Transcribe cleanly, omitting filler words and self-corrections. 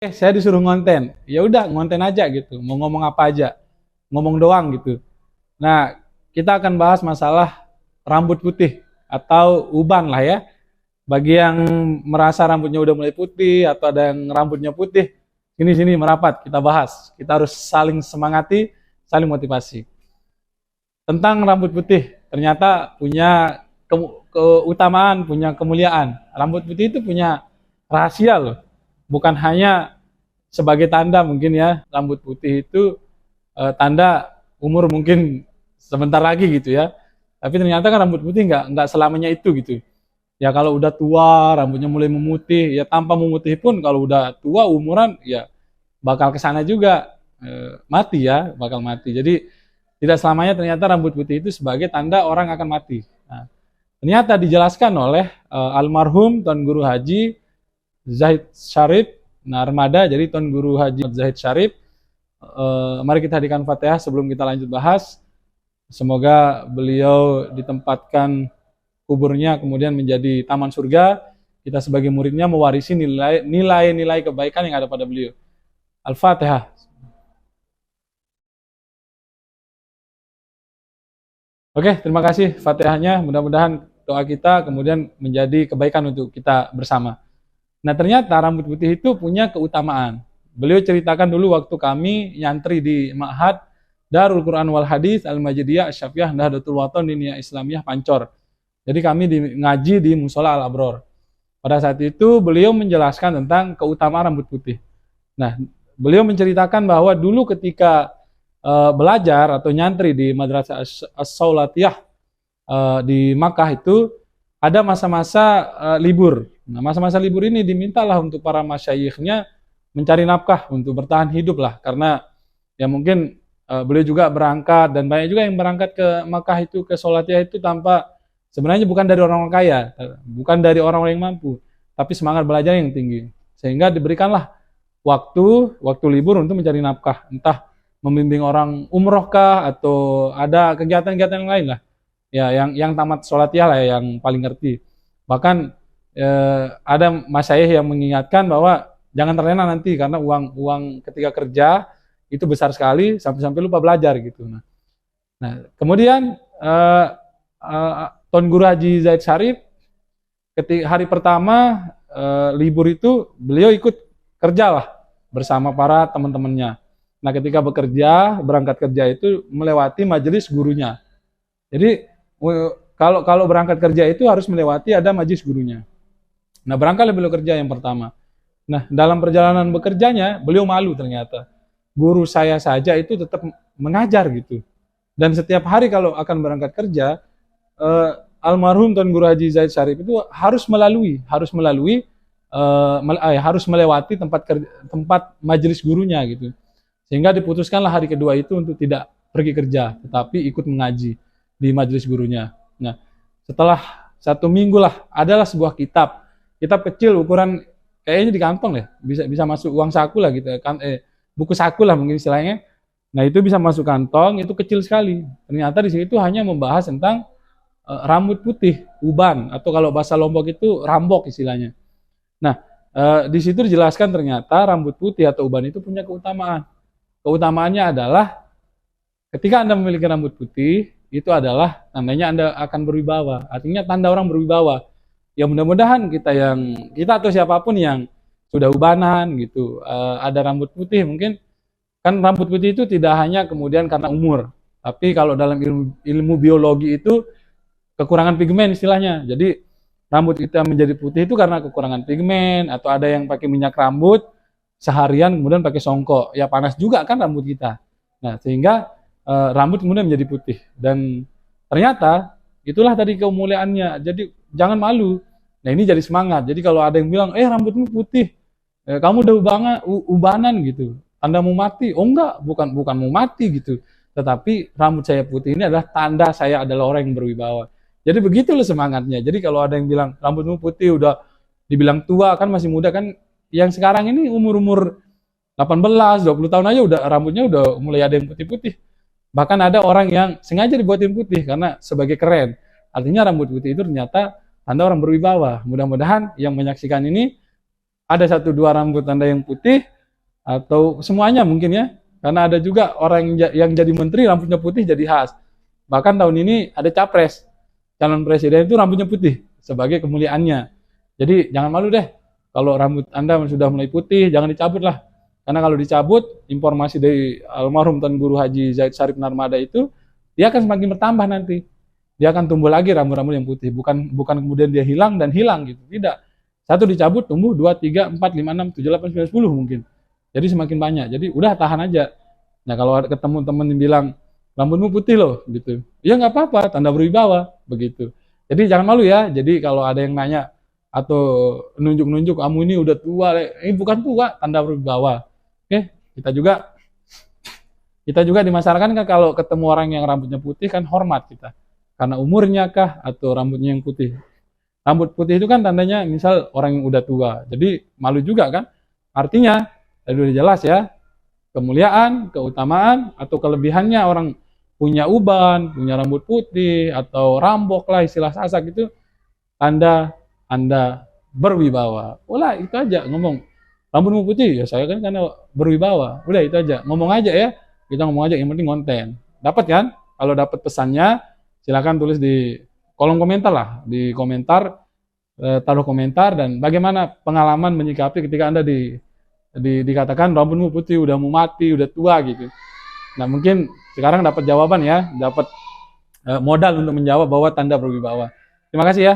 Saya disuruh ngonten, ya udah ngonten aja gitu, mau ngomong apa aja, ngomong doang gitu. Nah, kita akan bahas masalah rambut putih atau uban lah ya. Bagi yang merasa rambutnya udah mulai putih atau ada yang rambutnya putih, sini-sini merapat, kita bahas. Kita harus saling semangati, saling motivasi. Tentang rambut putih, ternyata punya keutamaan, punya kemuliaan. Rambut putih itu punya rahasia loh. Bukan hanya sebagai tanda mungkin ya, rambut putih itu tanda umur mungkin sebentar lagi gitu ya. Tapi ternyata kan rambut putih nggak selamanya itu gitu. Ya kalau udah tua, rambutnya mulai memutih, ya tanpa memutih pun kalau udah tua umuran ya bakal kesana juga, mati ya, bakal mati. Jadi tidak selamanya ternyata rambut putih itu sebagai tanda orang akan mati. Nah, ternyata dijelaskan oleh almarhum Tuan Guru Haji Zahid Syarif Narmada, jadi Tuan Guru Haji Zahid Syarif. Mari kita hadirkan Fatihah sebelum kita lanjut bahas. Semoga beliau ditempatkan kuburnya kemudian menjadi taman surga. Kita sebagai muridnya mewarisi nilai-nilai kebaikan yang ada pada beliau. Al-Fatihah. Oke, terima kasih Fatihahnya. Mudah-mudahan doa kita kemudian menjadi kebaikan untuk kita bersama. Nah, ternyata rambut putih itu punya keutamaan. Beliau ceritakan dulu waktu kami nyantri di Ma'had Darul Quran wal Hadis Al-Majidiyah Asy-Syafiyah Nahdlatul Wathon Diniyah Islamiyah Pancor. Jadi kami ngaji di Musola Al-Abror. Pada saat itu beliau menjelaskan tentang keutamaan rambut putih. Nah, beliau menceritakan bahwa dulu ketika belajar atau nyantri di Madrasah As-Saulatiyah di Makkah itu ada masa-masa libur. Nah, masa-masa libur ini dimintalah untuk para masyayikhnya mencari nafkah untuk bertahan hidup lah, karena ya mungkin beliau juga berangkat dan banyak juga yang berangkat ke Makkah itu, ke Saulatiyah itu tanpa, sebenarnya bukan dari orang-orang kaya, bukan dari orang-orang yang mampu, tapi semangat belajar yang tinggi. Sehingga diberikanlah waktu libur untuk mencari nafkah, entah membimbing orang umroh kah atau ada kegiatan-kegiatan yang lain lah. Ya, yang tamat Saulatiyah lah yang paling ngerti. Bahkan ada masyayikh yang mengingatkan bahwa jangan terlena nanti karena uang ketika kerja itu besar sekali sampai lupa belajar gitu. Nah kemudian Tuan Guru Haji Zahid Syarif ketika hari pertama libur itu beliau ikut kerja lah bersama para teman-temannya. Nah ketika berangkat kerja itu melewati majelis gurunya. Jadi kalau berangkat kerja itu harus melewati ada majelis gurunya. Nah berangkatlah beliau kerja yang pertama. Nah dalam perjalanan bekerjanya beliau malu ternyata. Guru saya saja itu tetap mengajar gitu. Dan setiap hari kalau akan berangkat kerja, almarhum Tuan Guru Haji Zahid Syarif itu harus melewati tempat majelis gurunya gitu. Sehingga diputuskanlah hari kedua itu untuk tidak pergi kerja, tetapi ikut mengaji di majelis gurunya. Nah, setelah 1 minggu lah, adalah sebuah kitab kecil ukuran kayaknya di kantong ya, bisa masuk uang saku lah gitu, buku saku lah mungkin istilahnya. Nah itu bisa masuk kantong, itu kecil sekali. Ternyata di situ hanya membahas tentang rambut putih, uban, atau kalau bahasa Lombok itu rambok istilahnya. Nah di situ dijelaskan ternyata rambut putih atau uban itu punya keutamaan. Keutamaannya adalah ketika Anda memiliki rambut putih, itu adalah tandanya Anda akan berwibawa. Artinya tanda orang berwibawa. Ya mudah-mudahan kita atau siapapun yang sudah ubanan gitu, ada rambut putih, mungkin kan rambut putih itu tidak hanya kemudian karena umur, tapi kalau dalam ilmu biologi itu kekurangan pigmen istilahnya. Jadi rambut kita menjadi putih itu karena kekurangan pigmen, atau ada yang pakai minyak rambut seharian kemudian pakai songkok, ya panas juga kan rambut kita. Nah sehingga rambut kemudian menjadi putih, dan ternyata itulah tadi kemuliaannya. Jadi jangan malu. Nah ini jadi semangat. Jadi kalau ada yang bilang rambutmu putih, kamu udah ubanan gitu, Anda mau mati. Oh enggak, bukan mau mati gitu, tetapi rambut saya putih ini adalah tanda saya adalah orang yang berwibawa. Jadi begitu loh semangatnya. Jadi kalau ada yang bilang rambutmu putih, udah dibilang tua, kan masih muda kan. Yang sekarang ini umur 18, 20 tahun aja udah rambutnya udah mulai ada yang putih-putih. Bahkan ada orang yang sengaja dibuatin putih karena sebagai keren. Artinya rambut putih itu ternyata tanda orang berwibawa. Mudah-mudahan yang menyaksikan ini ada satu dua rambut Anda yang putih atau semuanya mungkin ya. Karena ada juga orang yang jadi menteri rambutnya putih jadi khas. Bahkan tahun ini ada capres, calon presiden itu rambutnya putih sebagai kemuliaannya. Jadi jangan malu deh kalau rambut Anda sudah mulai putih, jangan dicabut lah. Karena kalau dicabut, informasi dari almarhum Tuan Guru Haji Zaid Syarif Narmada itu, dia akan semakin bertambah nanti. Dia akan tumbuh lagi rambut-rambut yang putih, bukan kemudian dia hilang dan hilang gitu. Tidak. Satu dicabut tumbuh 2, 3, 4, 5, 6, 7, 8, 9, 10 mungkin. Jadi semakin banyak. Jadi udah tahan aja. Nah kalau ada ketemu temen yang bilang rambutmu putih loh gitu. Ya nggak apa-apa, tanda berwibawa begitu. Jadi jangan malu ya. Jadi kalau ada yang nanya atau nunjuk-nunjuk kamu ini udah tua, bukan tua, tanda berwibawa. Oke, kita juga di masyarakat kan kalau ketemu orang yang rambutnya putih kan hormat kita. Karena umurnya kah atau rambutnya yang putih. Rambut putih itu kan tandanya misal orang yang udah tua. Jadi malu juga kan. Artinya, tadi udah jelas ya, kemuliaan, keutamaan, atau kelebihannya orang punya uban, punya rambut putih, atau rambok lah istilah Sasak itu, tanda Anda berwibawa. Ulah itu aja ngomong. Rambutmu putih, ya saya kan karena berwibawa. Udah itu aja. Ngomong aja ya. Kita ngomong aja, yang penting konten. Dapat kan? Kalau dapat pesannya, silakan tulis di kolom komentar lah. Di komentar, taruh komentar, dan bagaimana pengalaman menyikapi ketika Anda dikatakan rambutmu putih, udah mau mati, udah tua gitu. Nah mungkin sekarang dapat jawaban ya, dapat modal untuk menjawab bahwa tanda berwibawa. Terima kasih ya.